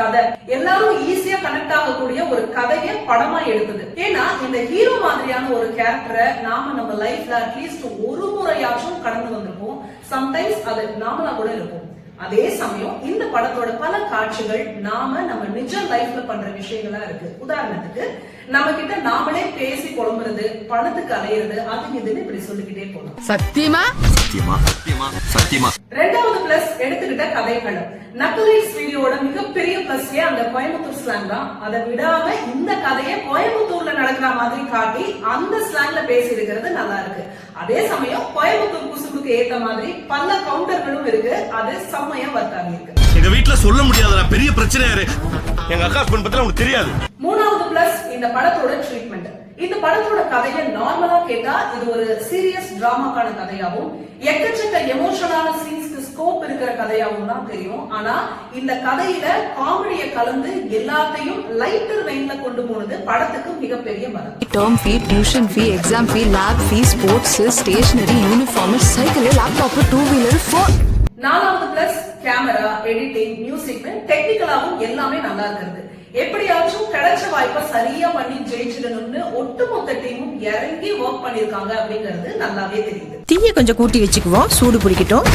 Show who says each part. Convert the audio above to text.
Speaker 1: கதை எல்லாரும் ஈஸியா கனெக்ட் ஆகக்கூடிய ஒரு கதையை படமா எடுத்தது. ஏன்னா இந்த ஹீரோ மாதிரியான ஒரு கேரக்டரை நாம நம்ம லைஃப்ல அட்லீஸ்ட் ஒரு முறையாச்சும் கடந்து வந்திருப்போம். சம்டைம்ஸ் அது நாமளா கூட இருப்போம். அதே சமயம் இந்த படத்தோட பல காட்சிகள் நம்ம நிஜ லைஃப்ல பண்ற விஷயங்களா இருக்கு. உதாரணத்துக்கு நம்ம கிட்ட நாமளே பேசி புலம்புறது, பணத்துக்கு அலையிறது, அது இதுன்னு இப்படி சொல்லிக்கிட்டே போகலாம்.
Speaker 2: சத்தியமா சத்தியமா சத்தியமா சத்தியமா.
Speaker 1: ரெண்டாவது பிளஸ் எடுத்துக்கிட்ட கதைகள். நக்கலைட்ஸ் வீடியோட மிகப்பெரிய பிளஸ்யே அந்த கோயம்புத்தூர் ஸ்லாங் தான். அதை விடாம இந்த கதையை கோயம்புத்தூர்ல நடக்கிற மாதிரி காட்டி அந்த ஸ்லாங்ல பேசி இருக்கிறது நல்லா இருக்கு. அதே சமயம் கோயம்புத்தூர் குசும்புக்கு ஏத்த மாதிரி பல கவுண்டர்களும் இருக்கு. அது செம்மையா ஒர்க் ஆகியிருக்கு.
Speaker 3: எங்க வீட்டுல சொல்ல முடியாத பெரிய பிரச்சனை எங்க அக்கா ஹஸ்பண்ட் பத்தி உங்களுக்கு தெரியாது.
Speaker 1: மூணாவது பிளஸ் இந்த படத்தோட ட்ரீட்மெண்ட். இந்த படத்தோட கதையை நார்மலா கேட்டா இது ஒரு சீரியஸ் டிராமாக்கான கதையாவும் எக்கச்சக்க எமோஷனலான சீன்ஸ்க்கு ஸ்கோப் இருக்கிற கதையாவும் தான் தெரியும். ஆனா இந்த கதையில காமெடியை கலந்து எல்லாத்தையும் லைட்டர் வெயின்ல கொண்டு போனது படத்துக்கு மிகப்பெரிய பலம்.
Speaker 2: Term fee, tuition fee, exam fee, lab fee, sports, stationery, uniform, cycle, laptop, 2 wheeler, 4.
Speaker 1: நாலாவது பிளஸ் கேமரா, எடிட்டிங், மியூசிக், டெக்னிக்கலாவும் எல்லாமே நல்லா இருக்கிறது. எப்படியாச்சும் கிடைச்ச வாய்ப்பை சரியா பண்ணி ஜெயிச்சிடணும்னு ஒட்டுமொத்த டீமும் இறங்கி ஒர்க் பண்ணிருக்காங்க அப்படிங்கிறது நல்லாவே தெரியுது.
Speaker 4: தீய கொஞ்சம் கூட்டி வச்சுக்குவோம், சூடு பிடிக்கட்டும்.